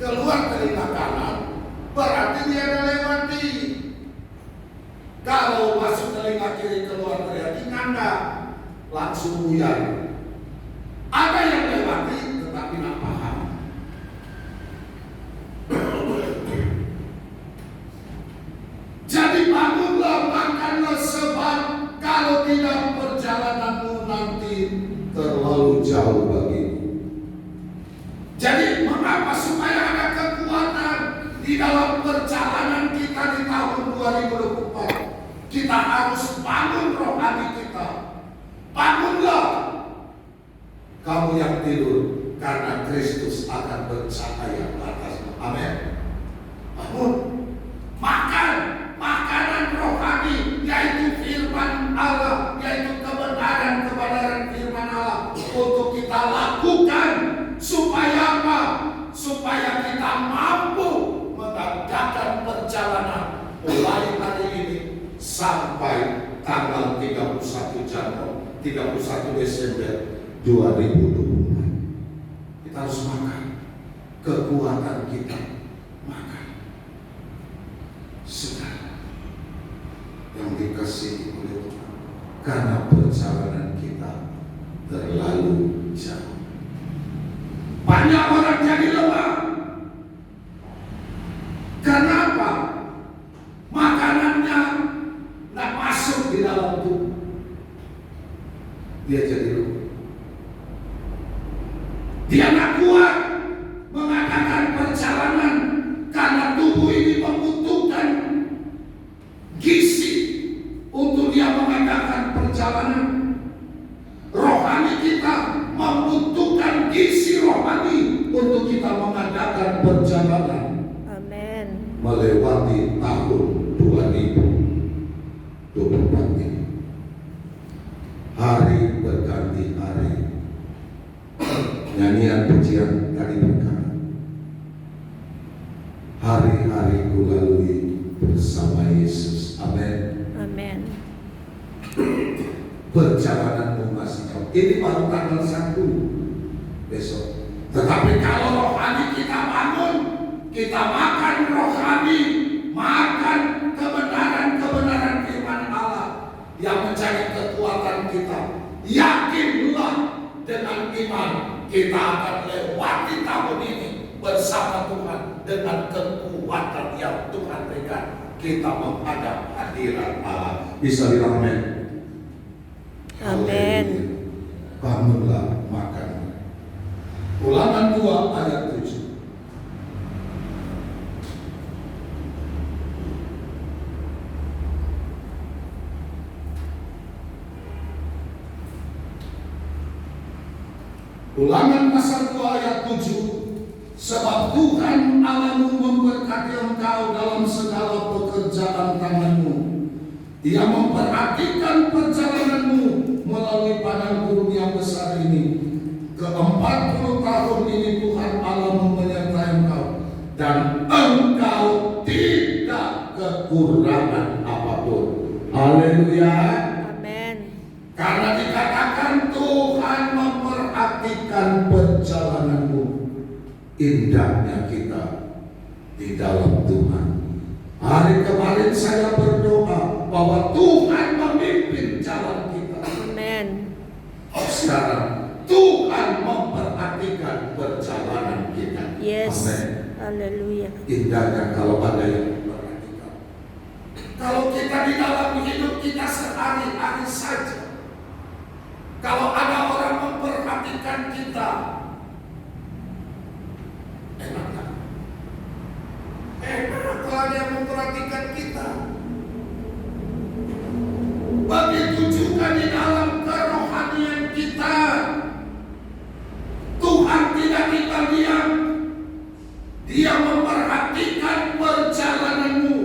keluar telinga kanan, berarti dia melewati. Kalau masuk telinga kiri keluar telinga nganga, langsung buyar. Ada yang lewati tetapi tidak paham. Jadi bangunlah, makanlah, sebab kalau tidak perjalananmu nanti terlalu jauh bagimu. Jadi mengapa supaya ada kekuatan di dalam perjalanan kita di tahun 2024, kita harus bangun rohani kita. Bangunlah kamu yang tidur, karena Kristus akan bercahaya atasmu. Amin. Bangun, makan makanan rohani, yaitu firman Allah, yaitu kebenaran firman Allah, untuk kita lakukan. Supaya apa? Supaya kita mampu mengadakan perjalanan mulai hari ini sampai tanggal 31 Desember 2024. Kita harus makan kekuatan kita, makan segala yang dikasihi oleh Tuhan, karena perjalanan kita terlalu jauh. Banyak orang jadi lemah. Kenapa? Makanannya tidak masuk di dalam tubuh. Dia jadi lemah. Dia tidak kuat mengadakan perjalanan karena tubuh ini membutuhkan gizi untuk dia mengadakan perjalanan. Rohani kita membutuhkan gizi rohani untuk kita mengadakan perjalanan. Amin. Melewati tahun 2024 ini. Hari berganti hari. Nyanyian pujian tadi berkata, hari-hari ku lalui bersama Yesus. Amin. Amin. Perjalananmu masih jauh. Ini baru tanggal 1 besok. Tetapi kalau rohani kita bangun, kita makan rohani, makan kebenaran firman Allah yang menjadi kekuatan kita. Yakinlah dengan iman kita akan lewati tahun ini bersama Tuhan dengan kekuatan yang Tuhan berikan. Kita menghadap hadirat Allah. Bisa bilang amin. Amin. Bangunlah, makan. Ulangan 2 ayat 7. Ulangan pasal 2 ayat 7. Sebab Tuhan Allahmu memberkati engkau dalam segala pekerjaan tanganmu. Dia memperhatikan perjalananmu melalui padang gurun yang besar ini. Ke-40 tahun ini Tuhan Allahmu menyertai engkau, dan engkau tidak kekurangan apapun. Haleluya. Amin. Karena dikatakan Tuhan memperhatikan perjalananmu. Indahnya kita di dalam Tuhan. Hari kemarin saya berdoa bahwa Tuhan memimpin jalan kita. Amin. Sekarang Tuhan memperhatikan perjalanan kita. Yes. Amin. Haleluya. Indahnya kalau ada yang memperhatikan. Kalau kita di dalam hidup kita sehari-hari saja, kalau ada orang memperhatikan kita, enak kan? Enak kalau ada yang memperhatikan kita. Begitu juga di dalam kerohanian kita. Tuhan tidak kita diam. Dia memperhatikan perjalananmu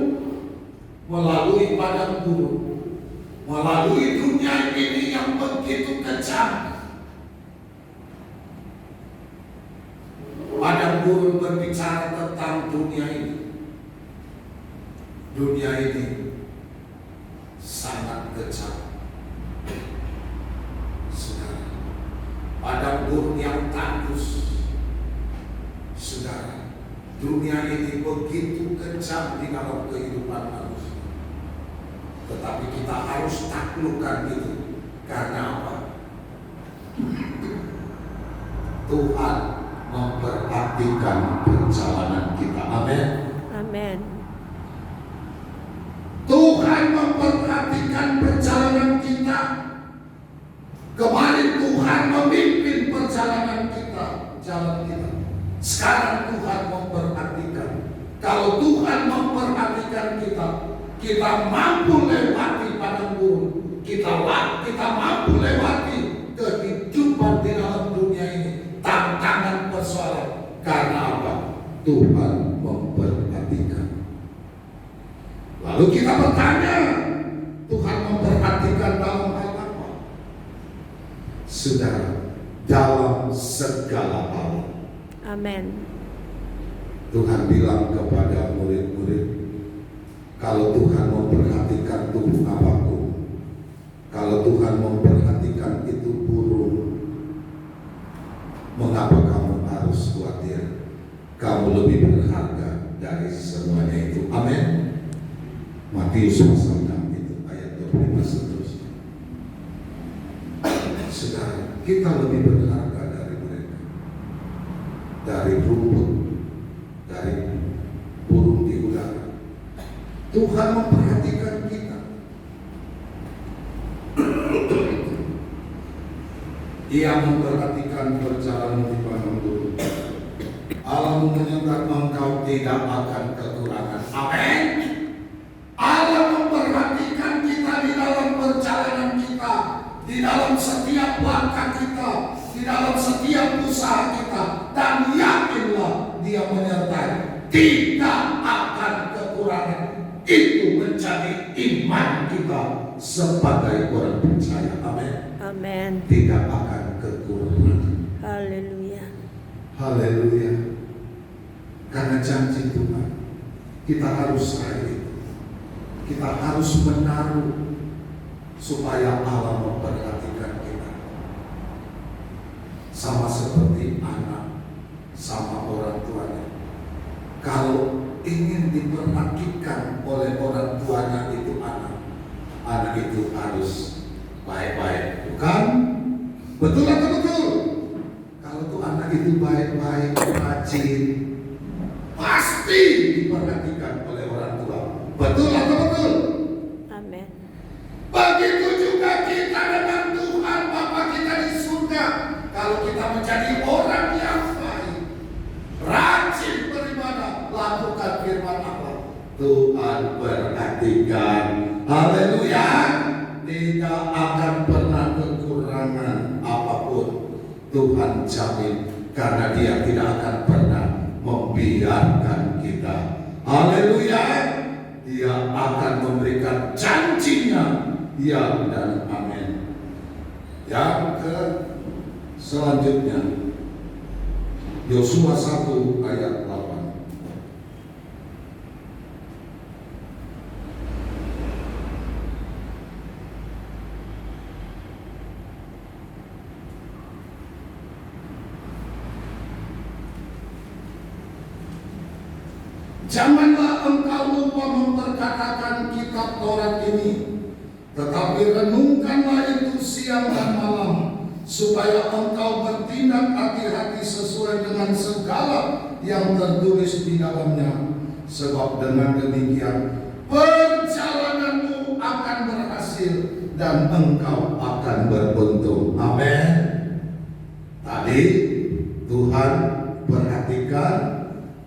melalui padang gurun, melalui dunia ini yang begitu kejam. Padang gurun berbicara tentang dunia ini. Dunia ini sangat kejam. Saudara, padang gurun yang tandus. Saudara, Dunia ini begitu kejam di dalam kehidupan manusia. Tetapi kita harus taklukkan itu. Karena apa? Tuhan memperhatikan perjalanan kita. Amin. Amin. Tuhan memperhatikan perjalanan kita. Kemarin Tuhan memimpin perjalanan kita, jalan kita. Sekarang Tuhan memperhatikan. Kalau Tuhan memperhatikan kita, kita mampu lewati padang gurun. Kita mampu lewati kehidupan di dalam dunia ini, tantangan persoalan. Karena apa? Tuhan memperhatikan. Lalu kita bertanya, Tuhan memperhatikan dalam hal apa? Saudara, dalam segala hal. Amin. Tuhan bilang kepada murid-murid, kalau Tuhan memperhatikan tubuh apapun, kalau Tuhan memperhatikan itu burung, mengapa kamu harus khawatir? Kamu lebih berharga dari semuanya itu. Amin. Matius pasal 6 itu ayat 25 seterusnya. Saudara, kita lebih berharga dari mereka, dari rumput, dari burung di udara. Tuhan memperhatikan kita. Ia memperhatikan perjalanan di padang gurun. Allah menyatakan engkau tidak akan kekurangan. Amin. Allah memperhatikan kita di dalam perjalanan kita, di dalam setiap langkah kita, di dalam setiap usaha kita, dan yakinlah Dia menyertai, tidak akan kekurangan. Itu menjadi iman kita sebagai orang percaya. Amin. Amin. Tidak akan kekurangan. Haleluya. Haleluya. Karena janji Tuhan, kita harus raih. Kita harus menaruh supaya Allah memperhatikan kita. Sama seperti anak sama orang tuanya. Kalau ingin diperhatikan oleh orang tuanya itu anak itu harus baik-baik, bukan? Betul atau betul? Kalau tuh anak itu baik-baik, rajin, pasti diperhatikan oleh orang tua. Betul atau betul? Amin. Begitu juga kita dengan Tuhan Bapa kita di surga. Kalau kita menjadi orang yang baik, rajin beribadah, lakukan firman Allah, Tuhan perhatikan. Haleluya. Tidak akan pernah kekurangan apapun. Tuhan jamin, karena Dia tidak akan pernah membiarkan kita. Haleluya. Dia akan memberikan janjinya, ya dan amin. Yang ke selanjutnya, Yosua 1 ayat 8. Janganlah engkau lupa memperkatakan kitab Taurat ini, tetapi renungkanlah itu siang dan malam, supaya engkau bertindak hati-hati sesuai dengan segala yang tertulis di dalamnya. Sebab dengan demikian perjalananmu akan berhasil dan engkau akan beruntung. Amin. Tadi Tuhan perhatikan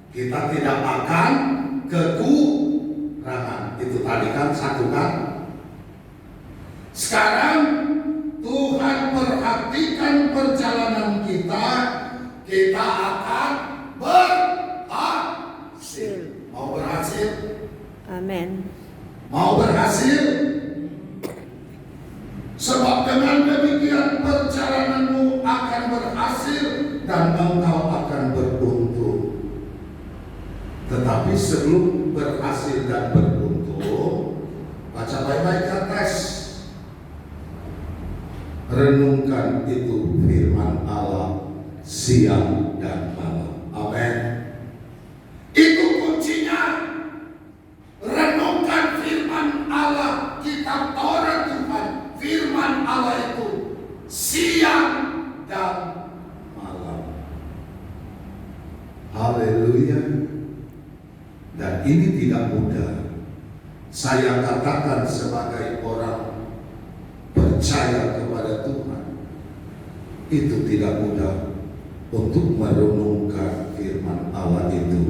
kita tidak akan kekurangan. Itu tadi kan satu kan. Sekarang Tuhan perhatikan perjalanan kita, kita akan berhasil. Mau berhasil? Amin. Mau berhasil? Sebab dengan demikian perjalananmu akan berhasil dan engkau akan beruntung. Tetapi sebelum berhasil dan beruntung, baca baik-baik atas. Renungkan itu firman Allah siang dan malam. Amin. Haleluya. Dan ini tidak mudah. Saya katakan sebagai orang percaya kepada Tuhan, itu tidak mudah untuk merenungkan firman Allah itu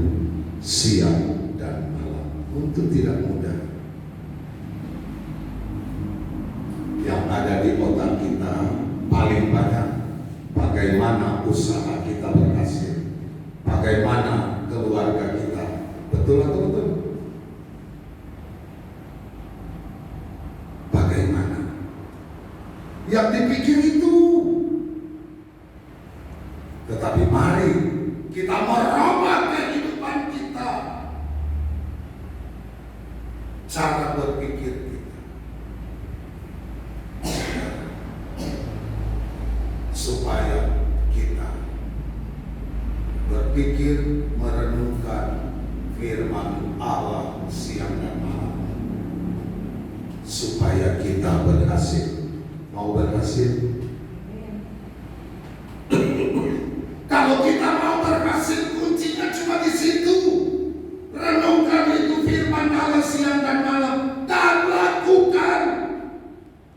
siang dan malam. Untuk tidak mudah. Yang ada di otak kita paling banyak bagaimana usaha kita berhasil, bagaimana keluarga kita. Betul atau betul? Bagaimana? Yang dipikir itu. Tetapi mari kita merubah kehidupan kita, cara berpikir kita, supaya kita berpikir merenungkan firman Allah siang dan malam, supaya kita berhasil. Mau berhasil? Kalau kita mau berhasil, kuncinya cuma di situ. Renungkan itu firman Allah siang dan malam dan lakukan.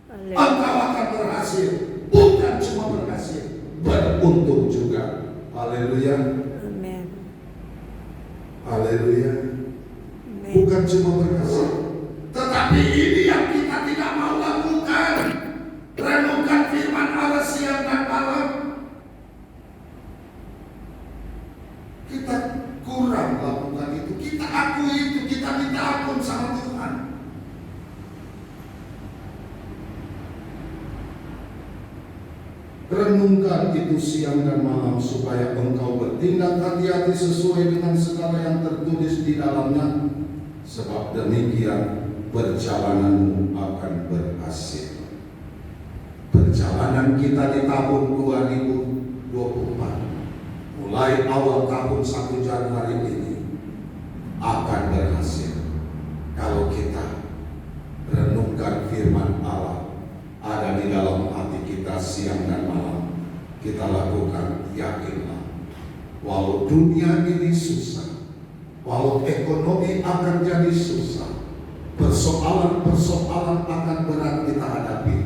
Engkau akan berhasil. Bukan cuma berhasil, beruntung juga. Haleluya. Amen. Haleluya. Bukan cuma berhasil, tetapi ini yang kita tidak mau lakukan. Renungkan firman Allah siang dan malam. Kita kurang lakukan itu. Kita akui itu. Kita minta ampun sama Tuhan. Renungkan itu siang dan malam supaya engkau bertindak hati-hati sesuai dengan segala yang tertulis di dalamnya. Sebab demikian perjalananmu akan berhasil. Perjalanan kita di tahun 2024, mulai awal tahun 1 Januari ini, akan berhasil kalau kita renungkan firman Allah ada di dalam hati kita siang dan malam. Kita lakukan, yakinlah, walau dunia ini susah, walau ekonomi akan jadi susah, persoalan-persoalan akan berat kita hadapi,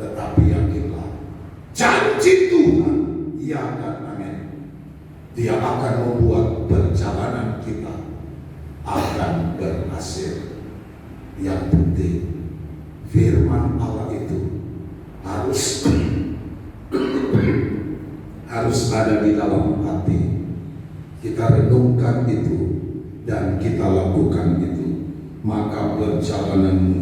tetapi yakinlah, janji Tuhan, ya dan amin, Dia akan membuat perjalanan kita akan berhasil. Yang penting firman Allah itu harus ada di dalam hati. Kita renungkan itu dan kita lakukan itu, maka perjalananmu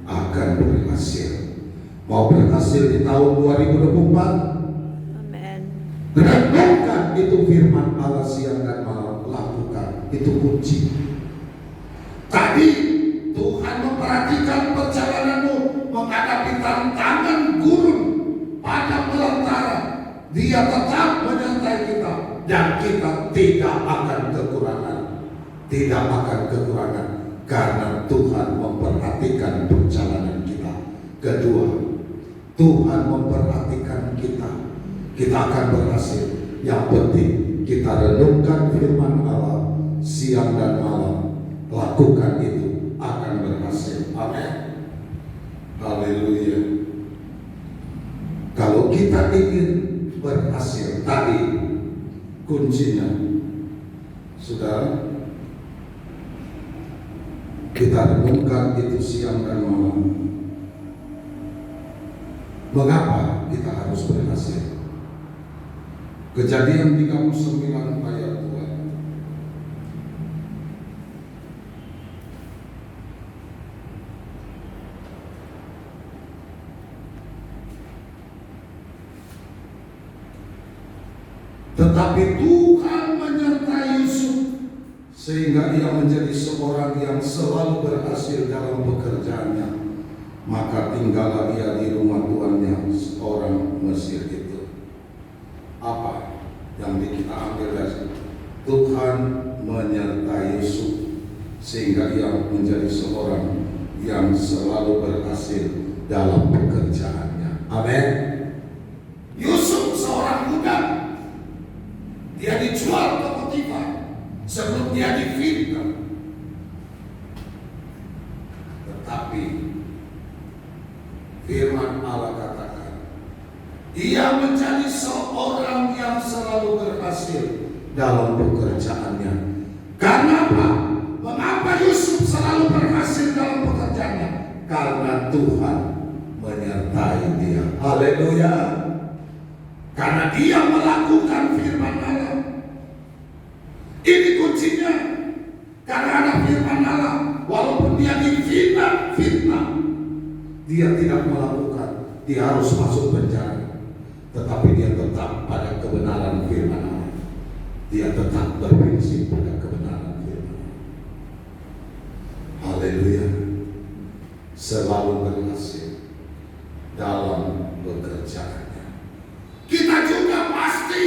akan berhasil. Mau berhasil di tahun 2024? Amen. Renungkan itu firman Allah siang dan malam, lakukan, itu kunci. Tadi Tuhan memperhatikan perjalananmu menghadapi tantangan gurun pada pelantara. Dia tetap menyertai kita dan kita tidak akan kekurangan. Tidak akan kekurangan karena Tuhan memperhatikan perjalanan kita. Kedua, Tuhan memperhatikan kita. Kita akan berhasil. Yang penting kita renungkan firman Allah siang dan malam. Lakukan itu, akan berhasil. Amin. Haleluya. Kalau kita ingin berhasil, tadi kuncinya, saudara, kita renungkan itu siang dan malam. Mengapa kita harus berhasil? Kejadian 39 ayat 2. Tetapi Tuhan menyertai Yusuf sehingga ia menjadi seorang yang selalu berhasil dalam pekerjaannya. Maka tinggallah ia di rumah tuannya, seorang Mesir itu. Apa yang kita ambil dari situ? Tuhan menyertai Yusuf sehingga ia menjadi seorang yang selalu berhasil dalam pekerjaannya. Amin. Yusuf seorang budak, dia dijual ke sebelum dia difitnah. Tetapi firman Allah katakan, ia menjadi seorang yang selalu berhasil dalam pekerjaannya. Karena apa? Mengapa Yusuf selalu berhasil dalam pekerjaannya? Karena Tuhan menyertai dia. Haleluya. Karena dia melakukan firman Allah. Ini kuncinya. Karena ada firman Allah, walaupun dia difitnah, dia tidak melakukan. Dia harus masuk penjara, tetapi dia tetap pada kebenaran firman Allah. Dia tetap berprinsip pada kebenaran firman Allah. Haleluya. Selalu berhasil dalam pekerjaannya. Kita juga pasti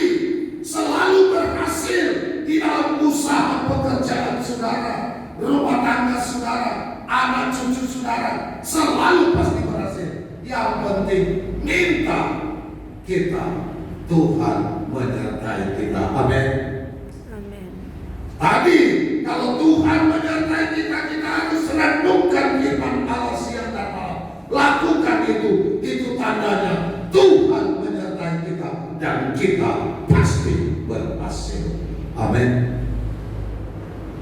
selalu berhasil di dalam usaha pekerjaan saudara, rumah tangga saudara, anak cucu saudara, selalu pasti berhasil. Yang penting minta kita, Tuhan menyertai kita. Amin. Amin. Tadi kalau Tuhan menyertai kita, kita harus renungkan firman Allah siang dan malam. Lakukan itu tandanya Tuhan menyertai kita dan kita pasti berhasil. Amin.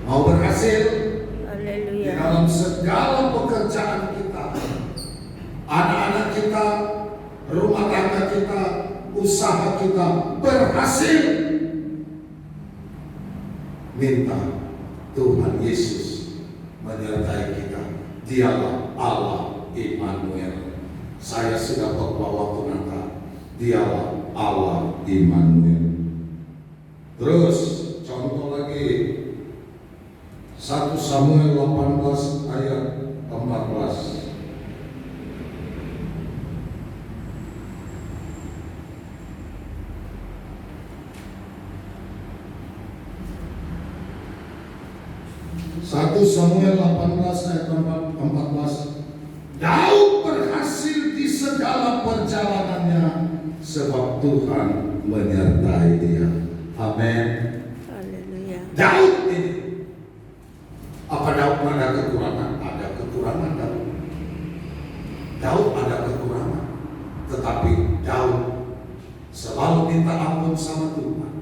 Mau berhasil di Haleluya. dalam segala pekerjaan kita, anak-anak kita, rumah tangga kita, usaha kita berhasil. Minta Tuhan Yesus menyertai kita. Dialah Allah Immanuel. Saya sudah khotbah waktu Natal. Dialah Allah Immanuel. Terus contoh lagi 1 Samuel 18 ayat 14. Samuel 18 ayat 14. Daud berhasil di segala perjalanannya sebab Tuhan menyertai dia. Amin. Haleluya. Daud ini, apa Daud ada kekurangan? Ada kekurangan Daud. Daud ada kekurangan, tetapi Daud selalu minta ampun sama Tuhan,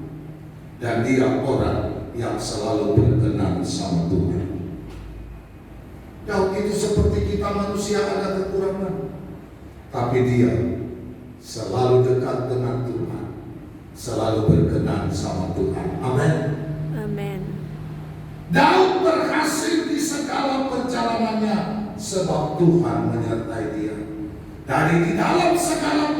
dan dia orang yang selalu berkenan sama Tuhan. Daud itu seperti kita manusia ada kekurangan, tapi dia selalu dekat dengan Tuhan, selalu berkenan sama Tuhan. Amin. Amin. Daud berhasil di segala perjalanannya sebab Tuhan menyertai dia. Dari di dalam segala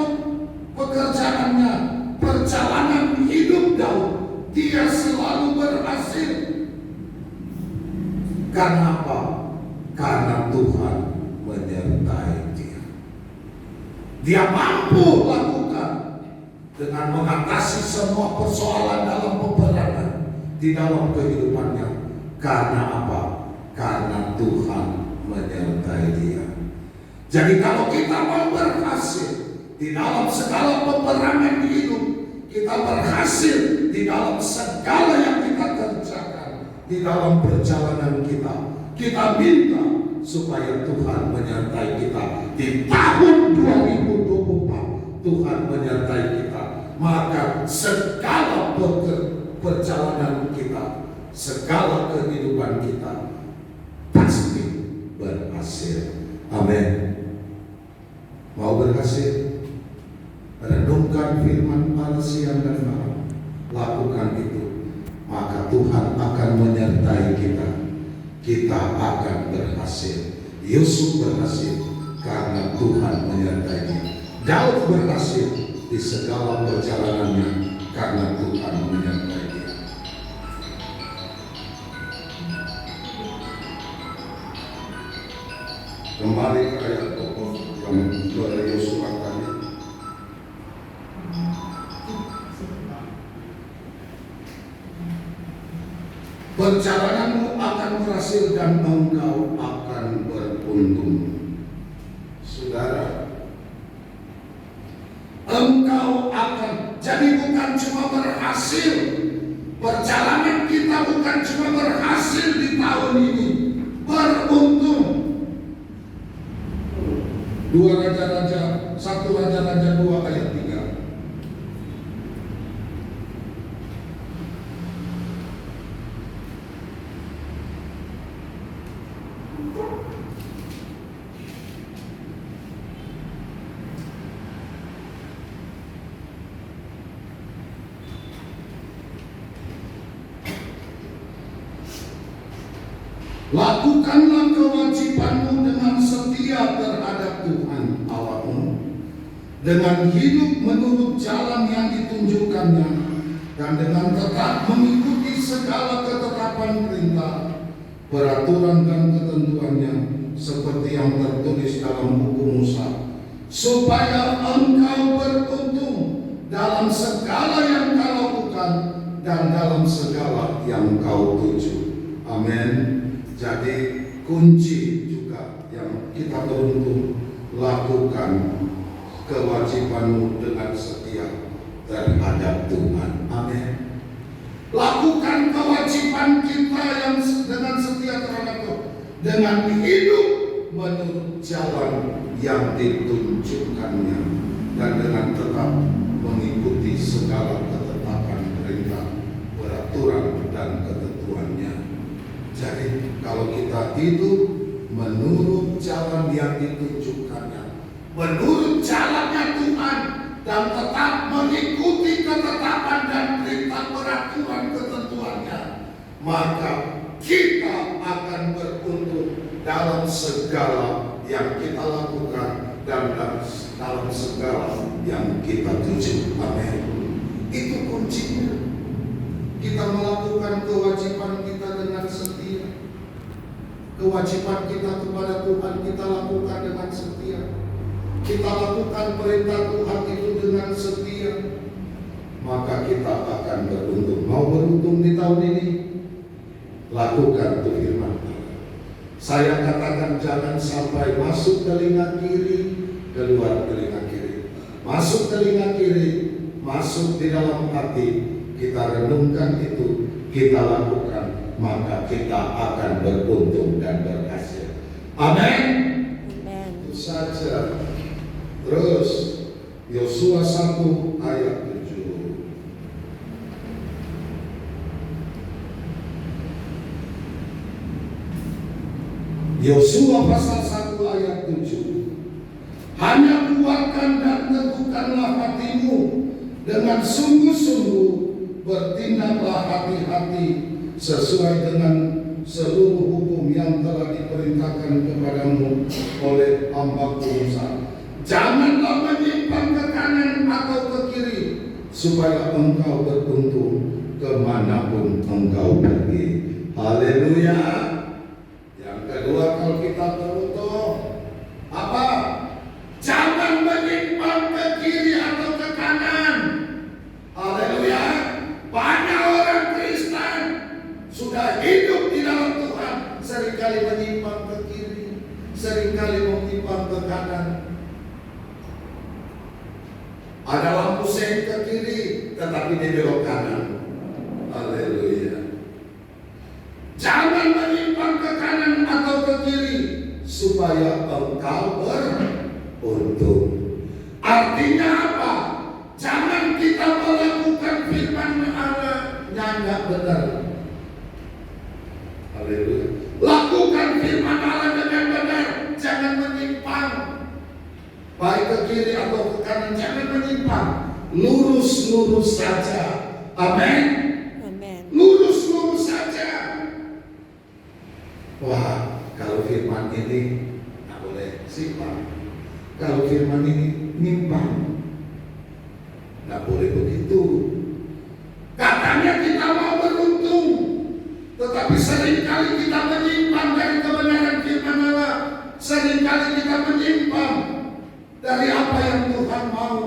pekerjaannya, perjalanan hidup Daud, dia selalu berhasil. Karena apa? Karena Tuhan menyertai dia. Dia mampu lakukan dengan mengatasi semua persoalan dalam peperangan di dalam kehidupannya. Karena apa? Karena Tuhan menyertai dia. Jadi kalau kita mau berhasil di dalam segala peperangan hidup, kita berhasil di dalam segala yang kita kerjakan, di dalam perjalanan kita, kita minta supaya Tuhan menyertai kita. Di tahun 2024 Tuhan menyertai kita, maka segala perjalanan kita, segala kehidupan kita pasti berhasil. Amin. Mau berhasil? Renungkan firman Allah siang dan malam. Lakukan itu, maka Tuhan akan menyertai kita. Kita akan berhasil. Yusuf berhasil karena Tuhan menyertainya. Daud berhasil di segala perjalanannya karena Tuhan menyertai dia. Kembali ke ayat pokok yang sudah Yusuf tadi. Perjalananmu akan berhasil dan engkau akan beruntung. Saudara, engkau akan, jadi bukan cuma berhasil. Perjalanan kita bukan cuma tahun ini beruntung. 1 Raja-Raja 2 ayat 3. Lakukanlah kewajibanmu dengan setia terhadap Tuhan Allahmu, dengan hidup menurut jalan yang ditunjukkannya, dan dengan tetap mengikuti segala ketetapan perintah, peraturan dan ketentuannya seperti yang tertulis dalam buku Musa, supaya engkau beruntung dalam segala yang kau lakukan dan dalam segala yang kau tuju. Amin. Jadi kunci juga yang kita beruntung, lakukan kewajibanmu dengan setia terhadap Tuhan. Amin. Lakukan kewajiban kita yang dengan setia terhadap Tuhan, dengan hidup menurut jalan yang ditunjukkannya, dan dengan tetap mengikuti segala ketetapan perintah, peraturan dan ketentuannya. Jadi kalau kita hidup menurut jalan yang ditunjukkannya, menurut jalannya Tuhan, dan tetap mengikuti ketetapan dan perintah, peraturan, ketentuannya, maka kita akan beruntung dalam segala yang kita lakukan dan dalam segala yang kita tuju. Amin. Itu kuncinya. Kita melakukan kewajiban kita dengan setia. Kewajiban kita kepada Tuhan kita lakukan dengan setia. Kita lakukan perintah Tuhan itu dengan setia, maka kita akan beruntung. Mau beruntung di tahun ini? Lakukan tuh firman Allah. Saya katakan jangan sampai masuk telinga kiri, keluar telinga kiri. Masuk telinga kiri, masuk di dalam hati. Kita renungkan itu, kita lakukan, maka kita akan beruntung dan berhasil. Amin. Itu saja. Terus Yosua 1 ayat 7. Yosua pasal 1 ayat 7. Hanya kuatkan dan teguhkanlah hatimu, dengan sungguh-sungguh bertindaklah hati-hati sesuai dengan seluruh hukum yang telah diperintahkan kepadamu oleh hamba-Ku Musa. Janganlah menyimpang ke kanan atau ke kiri, supaya engkau beruntung kemanapun engkau pergi. Haleluya. Yang kedua, kalau kita beruntung, apa? Jangan menyimpang ke kiri atau ke kanan. Haleluya. Banyak orang Kristen sudah hidup di dalam Tuhan, seringkali menyimpang ke kiri, seringkali menyimpang ke kanan. Ada lampu sen ke kiri, tetapi di belok kanan. Haleluya. Jangan menyimpang ke kanan atau ke kiri, supaya engkau beruntung. Artinya apa? Jangan kita melakukan firman Allah yang tidak benar. Haleluya. Lakukan firman Allah dengan benar, jangan menyimpang. Baik ke kiri atau ke kanan, jangan menyimpang. Lurus-lurus saja. Amin. Amin. Lurus-lurus saja. Wah, kalau firman ini tak boleh simpang. Kalau firman ini nyimpang, tak boleh begitu. Katanya kita mau beruntung, tetapi seringkali kita menyimpang dari kebenaran firman Allah. Seringkali kita menyimpang dari apa yang Tuhan mau.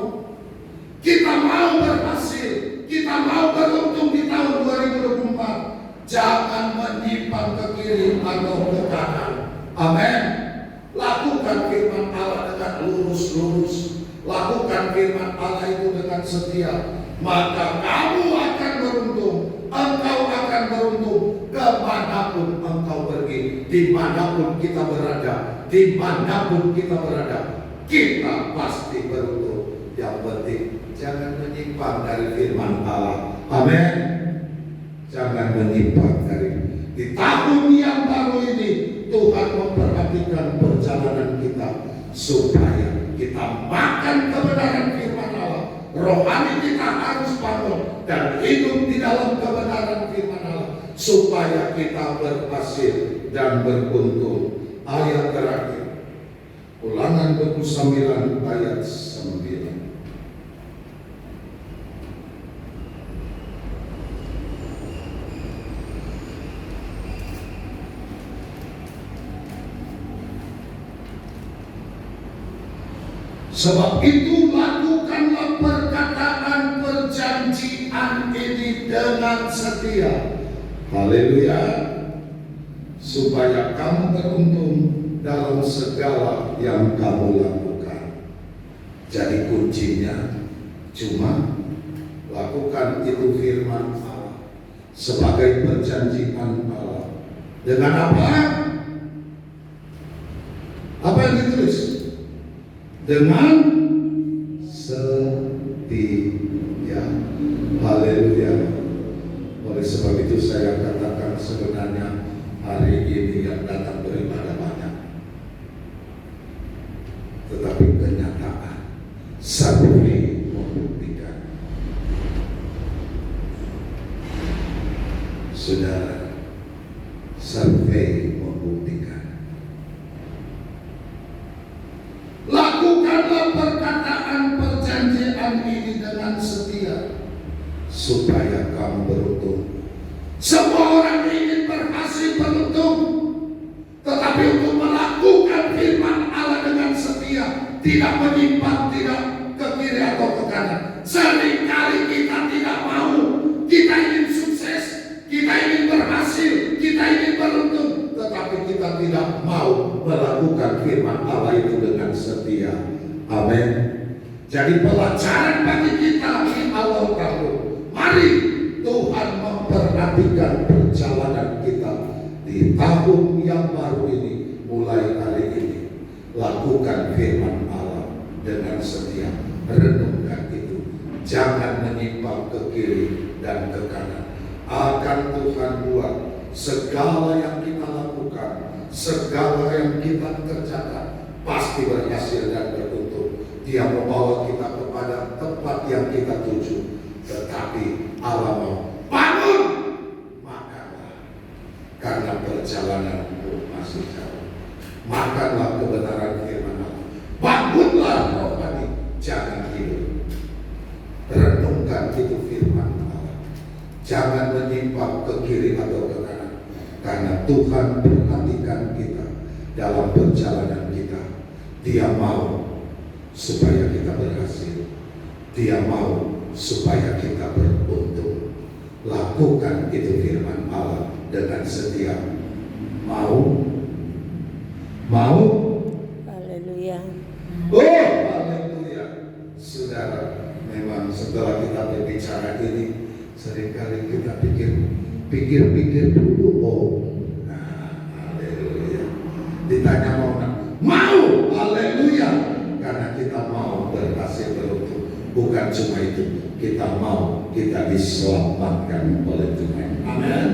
Kita mau berhasil, kita mau beruntung di tahun 2024. Jangan menyimpang ke kiri atau ke kanan. Amin. Lakukan firman Allah dengan lurus-lurus. Lakukan firman Allah itu dengan setia. Maka kamu akan beruntung. Engkau akan beruntung ke kemanapun engkau pergi, dimanapun kita berada, kita pasti beruntung. Yang penting jangan menyimpang dari firman Allah. Amin. Jangan menyimpang dari. Di tahun yang baru ini Tuhan memperhatikan perjalanan kita supaya kita makan kebenaran firman Allah. Rohani kita harus bangun dan hidup di dalam kebenaran firman Allah supaya kita berhasil dan beruntung. Ayat terakhir, Ulangan 29 ayat 9. Sebab itu lakukanlah perkataan perjanjian ini dengan setia. Haleluya. Supaya kamu beruntung dalam segala yang kamu lakukan. Jadi kuncinya cuma lakukan itu firman Allah sebagai perjanjian Allah. Dengan apa? Apa yang ditulis? Dengan setia. Haleluya. Oleh sebab itu saya katakan sebenarnya hari ini yang datang beribadah banyak, tetapi kenyataan survei membuktikan, saudara, survei membuktikan. Lakukanlah perkataan perjanjian ini dengan setia supaya kamu beruntung. Semua orang ingin berhasil beruntung, tetapi untuk melakukan firman Allah dengan setia, tidak menyimpang, tidak ke kiri atau ke kanan. Seringkali kita tidak mau. Kita ingin sukses, kita ingin berhasil, kita ingin beruntung, tetapi kita tidak mau melakukan firman Allah itu dengan setia. Amin. Jadi pelajaran bagi kita di awal tahun, mari Tuhan memperhatikan perjalanan kita di tahun yang baru ini. Mulai hari ini lakukan firman Allah dengan setia, renungkan itu, jangan menyimpang ke kiri dan ke kanan. Akan Tuhan buat segala yang kita lakukan, segala yang kita kerjakan pasti berhasil dan beruntung. Dia membawa kita kepada tempat yang kita tuju. Tetapi Allah mau bangun, makanlah, karena perjalananmu masih jauh. Makanlah kebenaran firman Allah. Bangunlah rohani, jangan tidur. Renungkan itu firman Allah. Jangan menyimpang ke kiri atau ke kanan, karena Tuhan perhatikan kita dalam perjalanan kita. Dia mau supaya kita berhasil. Dia mau supaya kita beruntung. Lakukan itu firman Allah dengan setia. Mau? Mau? Haleluya. Oh, haleluya. Saudara, memang setelah kita berbicara ini, seringkali kita pikir dulu. Oh, nah, haleluya. Ditanya mau nggak? Mau, haleluya. Karena kita mau berhasil beruntung. Bukan cuma itu, kita mau kita diselamatkan oleh Tuhan. Amin.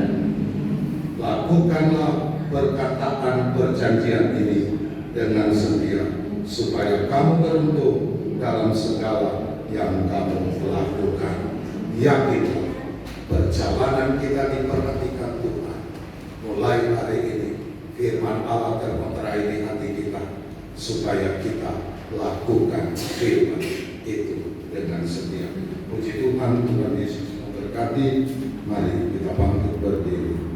Lakukanlah perkataan perjanjian ini dengan setia, supaya kamu beruntung dalam segala yang kamu lakukan. Yakinlah perjalanan kita diperhatikan Tuhan. Mulai hari ini firman Allah termeterai di hati kita, supaya kita lakukan firman itu dengan setia. Puji Tuhan, Tuhan Yesus memberkati. Mari kita bangkit berdiri.